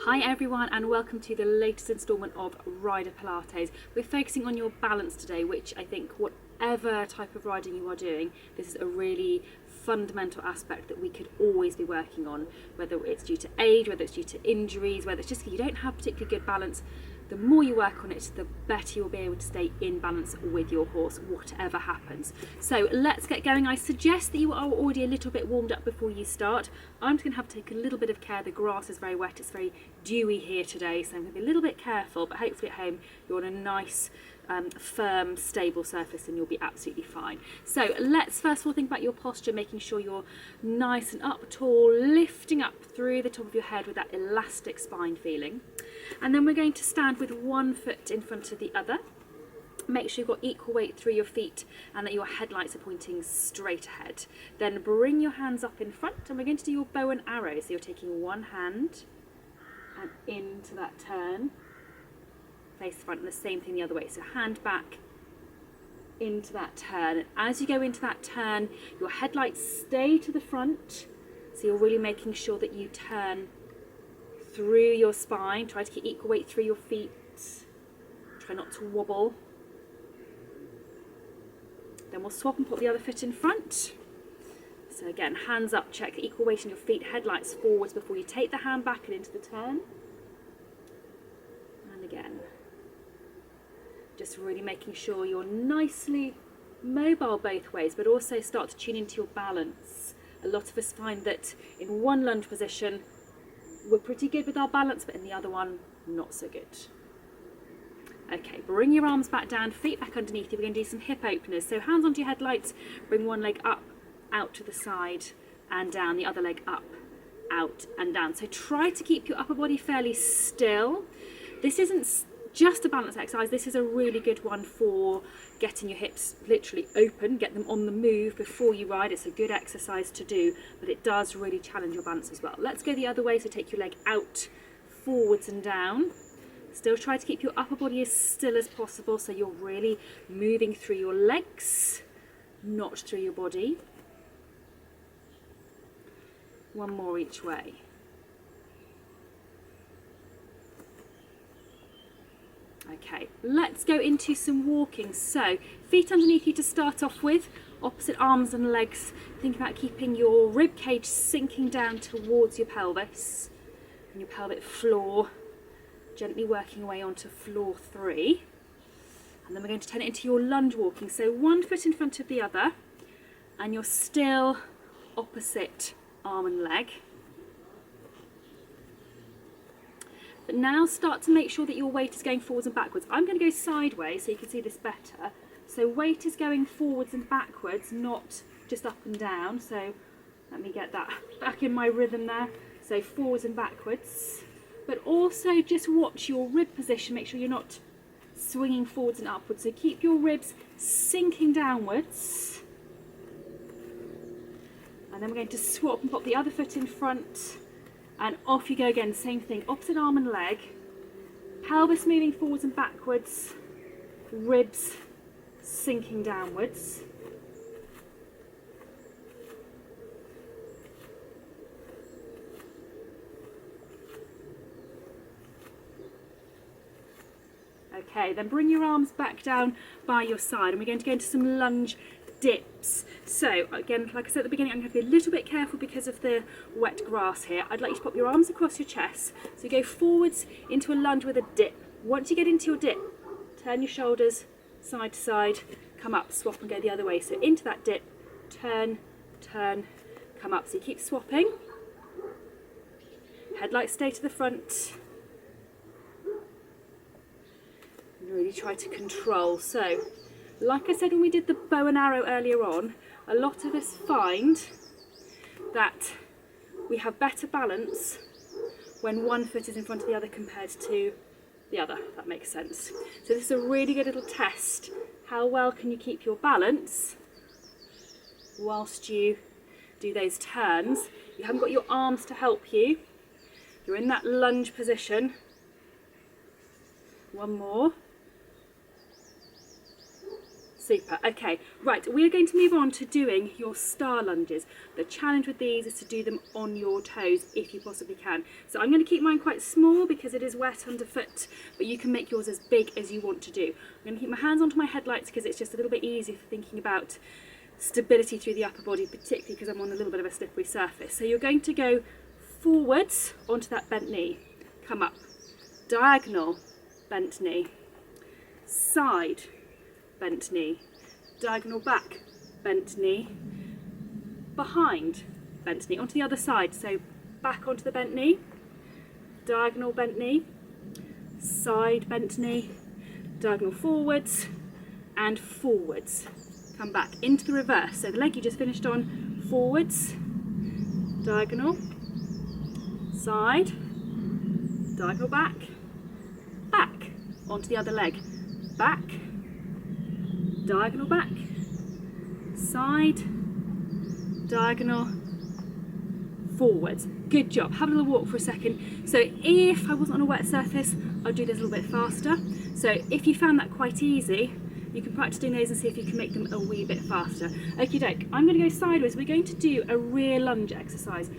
Hi everyone and welcome to the latest instalment of Rider Pilates. We're focusing on your balance today, which I think whatever type of riding you are doing, this is a really fundamental aspect that we could always be working on, whether it's due to age, whether it's due to injuries, whether it's just you don't have particularly good balance. The more you work on it, the better you'll be able to stay in balance with your horse, whatever happens. So let's get going. I suggest that you are already a little bit warmed up before you start. I'm just going to have to take a little bit of care. The grass is very wet, it's very dewy here today, so I'm going to be a little bit careful, but hopefully at home you're on a nice, firm, stable surface and you'll be absolutely fine. So let's first of all think about your posture, making sure you're nice and up tall, lifting up through the top of your head with that elastic spine feeling. And then we're going to stand with one foot in front of the other. Make sure you've got equal weight through your feet and that your headlights are pointing straight ahead. Then bring your hands up in front and we're going to do your bow and arrow. So you're taking one hand and into that turn, face front, and the same thing the other way. So hand back into that turn. And as you go into that turn, your headlights stay to the front. So you're really making sure that you turn through your spine. Try to keep equal weight through your feet. Try not to wobble. Then we'll swap and put the other foot in front. So again, hands up, check equal weight in your feet, headlights forwards before you take the hand back and into the turn. And again, just really making sure you're nicely mobile both ways, but also start to tune into your balance. A lot of us find that in one lunge position, we're pretty good with our balance, but in the other one, not so good. Okay, bring your arms back down, feet back underneath you. We're going to do some hip openers. So hands onto your headlights, bring one leg up, out to the side and down, the other leg up, out and down. So try to keep your upper body fairly still. This isn't just a balance exercise, this is a really good one for getting your hips literally open, get them on the move before you ride. It's a good exercise to do, but it does really challenge your balance as well. Let's go the other way, so take your leg out, forwards and down. Still try to keep your upper body as still as possible, so you're really moving through your legs, not through your body. One more each way. Okay, let's go into some walking. So feet underneath you to start off with, opposite arms and legs. Think about keeping your rib cage sinking down towards your pelvis and your pelvic floor, gently working away onto floor 3. And then we're going to turn it into your lunge walking. So one foot in front of the other and you're still opposite arm and leg. But now start to make sure that your weight is going forwards and backwards. I'm going to go sideways so you can see this better. So weight is going forwards and backwards, not just up and down. So let me get that back in my rhythm there. So forwards and backwards. But also just watch your rib position. Make sure you're not swinging forwards and upwards. So keep your ribs sinking downwards. And then we're going to swap and pop the other foot in front. And off you go again, same thing, opposite arm and leg, pelvis moving forwards and backwards, ribs sinking downwards. Okay, then bring your arms back down by your side and we're going to go into some lunge dips. So again, like I said at the beginning, I'm going to be a little bit careful because of the wet grass here. I'd like you to pop your arms across your chest. So you go forwards into a lunge with a dip. Once you get into your dip, turn your shoulders side to side, come up, swap and go the other way. So into that dip, turn, turn, come up. So you keep swapping. Headlights stay to the front. And really try to control. So like I said when we did the bow and arrow earlier on, a lot of us find that we have better balance when one foot is in front of the other compared to the other, if that makes sense. So this is a really good little test. How well can you keep your balance whilst you do those turns? You haven't got your arms to help you. You're in that lunge position. One more. Super. Okay, right, we're going to move on to doing your star lunges. The challenge with these is to do them on your toes if you possibly can. So I'm going to keep mine quite small because it is wet underfoot, but you can make yours as big as you want to do. I'm going to keep my hands onto my headlights because it's just a little bit easier for thinking about stability through the upper body, particularly because I'm on a little bit of a slippery surface. So you're going to go forwards onto that bent knee, come up, diagonal, bent knee, side, bent knee, diagonal back, bent knee, behind, bent knee, onto the other side. So back onto the bent knee, diagonal bent knee, side bent knee, diagonal forwards and forwards. Come back into the reverse. So the leg you just finished on, forwards, diagonal, side, diagonal back, back, onto the other leg, back, diagonal back, side, diagonal, forwards. Good job. Have a little walk for a second. So if I wasn't on a wet surface, I'd do this a little bit faster. So if you found that quite easy, you can practice doing those and see if you can make them a wee bit faster. Okie doke, I'm going to go sideways. We're going to do a rear lunge exercise.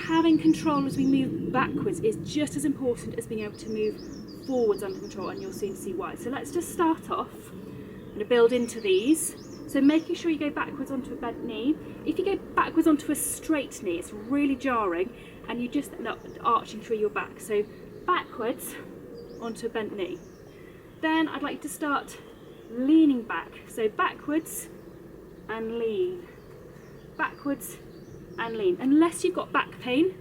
Having control as we move backwards is just as important as being able to move forwards under control, and you'll soon see why. So let's just start off. I'm going to build into these. So making sure you go backwards onto a bent knee. If you go backwards onto a straight knee, it's really jarring and you just end up arching through your back. So backwards onto a bent knee. Then I'd like to start leaning back. So backwards and lean. Backwards and lean. Unless you've got back pain,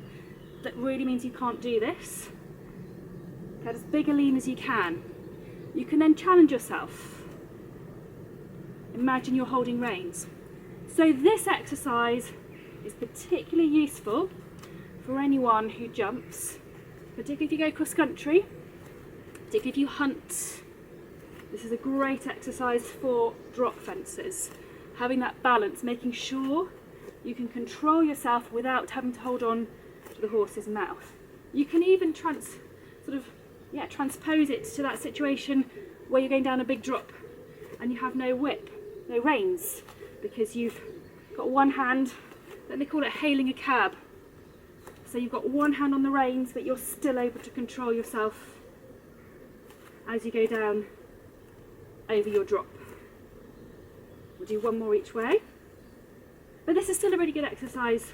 that really means you can't do this. Get as big a lean as you can. You can then challenge yourself. Imagine you're holding reins. So this exercise is particularly useful for anyone who jumps, particularly if you go cross country, particularly if you hunt. This is a great exercise for drop fences. Having that balance, making sure you can control yourself without having to hold on to the horse's mouth. You can even transpose it to that situation where you're going down a big drop and you have no whip, no reins, because you've got one hand, then they call it hailing a cab. So you've got one hand on the reins, but you're still able to control yourself as you go down over your drop. We'll do one more each way. But this is still a really good exercise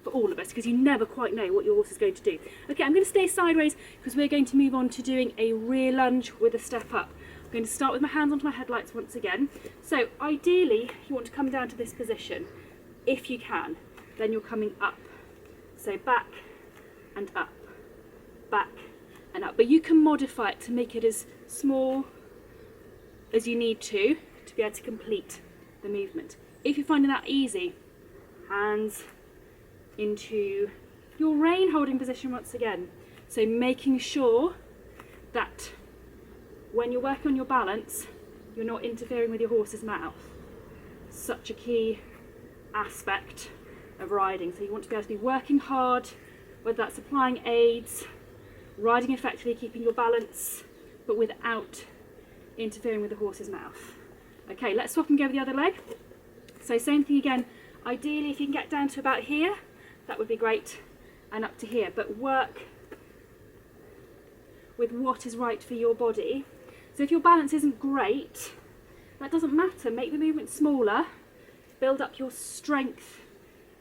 for all of us because you never quite know what your horse is going to do. Okay, I'm going to stay sideways because we're going to move on to doing a rear lunge with a step up. I'm going to start with my hands onto my headlights once again. So ideally you want to come down to this position if you can. Then you're coming up. So back and up, back and up. But you can modify it to make it as small as you need to be able to complete the movement. If you're finding that easy, hands into your rein holding position once again. So making sure that when you're working on your balance, you're not interfering with your horse's mouth. Such a key aspect of riding. So you want to be able to be working hard, whether that's applying aids, riding effectively, keeping your balance, but without interfering with the horse's mouth. Okay, let's swap and go with the other leg. So same thing again, ideally if you can get down to about here, that would be great, and up to here, but work with what is right for your body. So if your balance isn't great, that doesn't matter, make the movement smaller, build up your strength,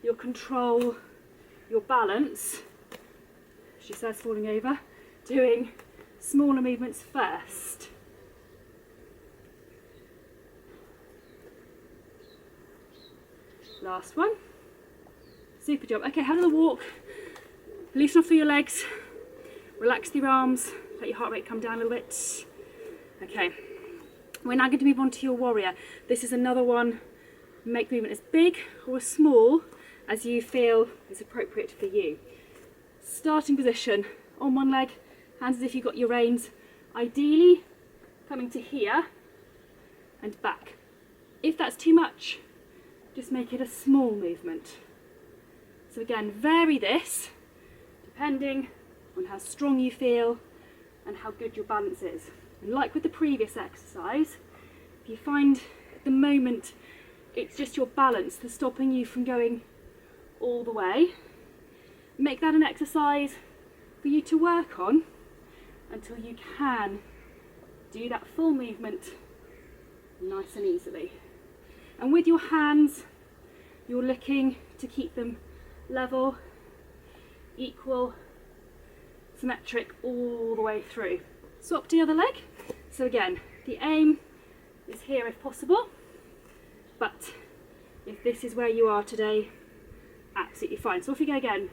your control, your balance. She says falling over, doing smaller movements first. Last one. Super job. Okay, have a little walk. Loosen off through your legs. Relax your arms. Let your heart rate come down a little bit. Okay. We're now going to move on to your warrior. This is another one. Make the movement as big or as small as you feel is appropriate for you. Starting position on one leg, hands as if you've got your reins. Ideally coming to here and back. If that's too much, just make it a small movement. So again, vary this depending on how strong you feel and how good your balance is. And like with the previous exercise, If you find at the moment it's just your balance that's stopping you from going all the way, make that an exercise for you to work on until you can do that full movement nice and easily. And with your hands, you're looking to keep them level, equal, symmetric all the way through. Swap to the other leg. So again, the aim is here if possible, but if this is where you are today, absolutely fine. So off you go again.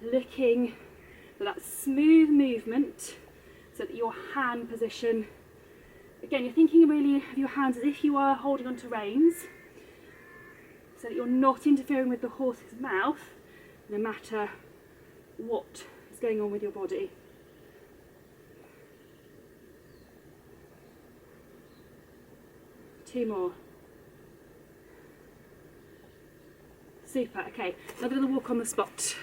Looking for that smooth movement so that your hand position, again, you're thinking really of your hands as if you are holding onto reins, so that you're not interfering with the horse's mouth, no matter what is going on with your body. Two more. Super, okay, another little walk on the spot.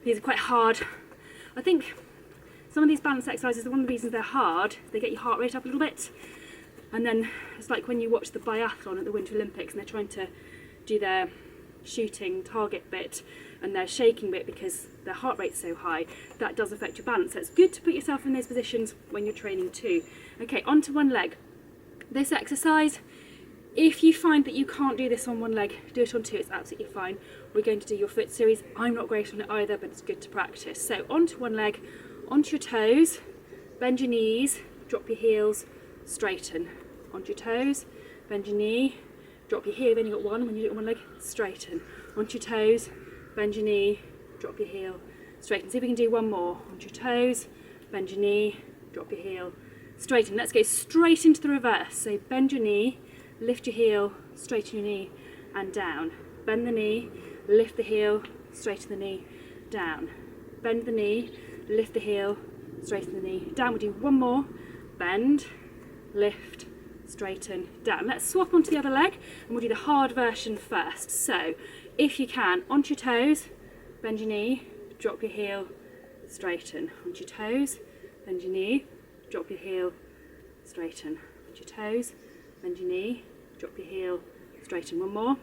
These are quite hard. I think some of these balance exercises, one of the reasons they're hard, they get your heart rate up a little bit. And then it's like when you watch the biathlon at the Winter Olympics and they're trying to do their shooting target bit and they're shaking a bit because their heart rate's so high. That does affect your balance. So it's good to put yourself in those positions when you're training too. Okay, onto one leg. This exercise, if you find that you can't do this on one leg, do it on two, it's absolutely fine. We're going to do your foot series. I'm not great on it either, but it's good to practice. So onto one leg, onto your toes, bend your knees, drop your heels, straighten. Onto your toes, bend your knee, drop your heel, you've only got one, when you do it on one leg, straighten. Onto your toes, bend your knee, drop your heel, straighten. See if we can do one more. Onto your toes, bend your knee, drop your heel, straighten. Let's go straight into the reverse. So bend your knee, lift your heel, straighten your knee, and down. Bend the knee, lift the heel, straighten the knee, down. Bend the knee, lift the heel, straighten the knee, down. We'll do one more. Bend, lift, straighten, down. Let's swap onto the other leg and we'll do the hard version first. So if you can, onto your toes, bend your knee, drop your heel, straighten. Onto your toes, bend your knee, drop your heel, straighten. Onto your toes, bend your knee, drop your heel, straighten. One more.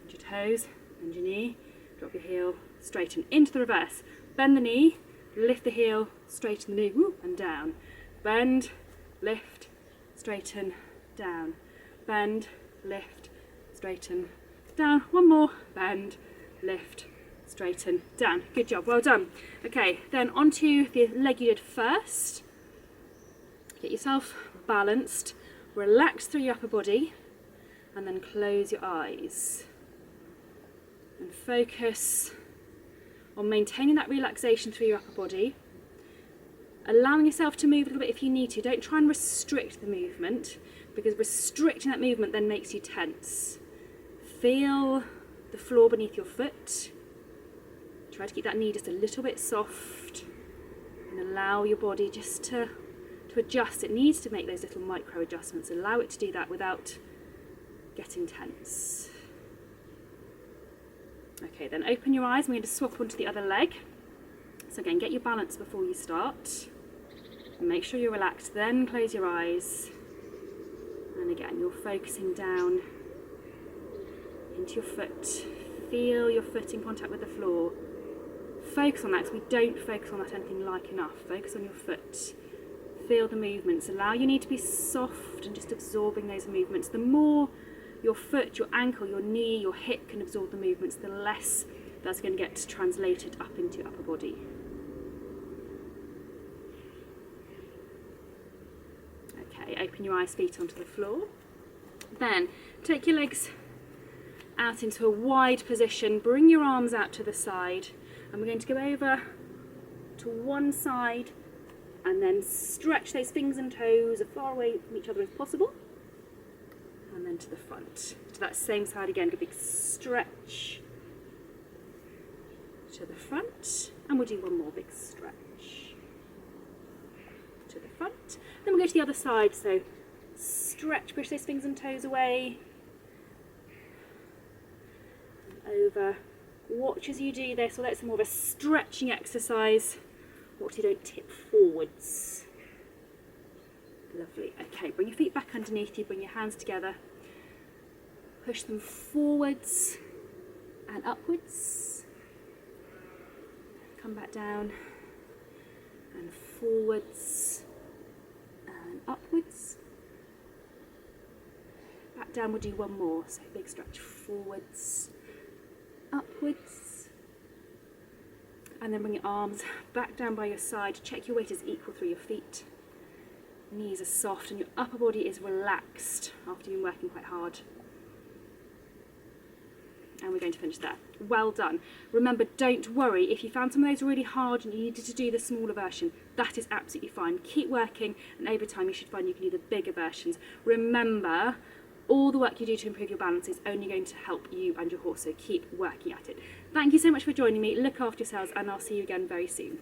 Onto your toes, bend your knee, drop your heel, straighten. Into the reverse. Bend the knee, lift the heel, straighten the knee, woo, and down. Bend, lift, straighten, down. Bend, lift, straighten, down. One more. Bend, lift, straighten, down. Good job, well done. Okay, then onto the leg you did first. Get yourself balanced, relax through your upper body, and then close your eyes. And focus on maintaining that relaxation through your upper body, allowing yourself to move a little bit if you need to. Don't try and restrict the movement, because restricting that movement then makes you tense. Feel the floor beneath your foot. Try to keep that knee just a little bit soft and allow your body just to adjust. It needs to make those little micro adjustments. Allow it to do that without getting tense. Okay, then open your eyes. We're going to swap onto the other leg. So again, get your balance before you start. And make sure you're relaxed, then close your eyes. And again, you're focusing down into your foot. Feel your foot in contact with the floor. Focus on that, because we don't focus on that anything like enough. Focus on your foot. Feel the movements. Allow your knee to be soft and just absorbing those movements. The more your foot, your ankle, your knee, your hip can absorb the movements, the less that's going to get translated up into your upper body. Okay, open your eyes, feet onto the floor. Then take your legs out into a wide position. Bring your arms out to the side. And we're going to go over to one side and then stretch those fingers and toes as far away from each other as possible. And then to the front. To that same side again, a big stretch to the front. And we'll do one more big stretch to the front. Then we'll go to the other side, so stretch, push those fingers and toes away. And over. Watch as you do this, although it's more of a stretching exercise. Watch you don't tip forwards. Lovely. Okay, bring your feet back underneath you, bring your hands together. Push them forwards and upwards. Come back down and forwards and upwards. Back down, we'll do one more. So big stretch forwards, upwards. And then bring your arms back down by your side. Check your weight is equal through your feet. Knees are soft and your upper body is relaxed after you've been working quite hard. And we're going to finish there. Well done. Remember, don't worry if you found some of those really hard and you needed to do the smaller version. That is absolutely fine. Keep working, and over time you should find you can do the bigger versions. Remember, all the work you do to improve your balance is only going to help you and your horse, so keep working at it. Thank you so much for joining me. Look after yourselves, and I'll see you again very soon.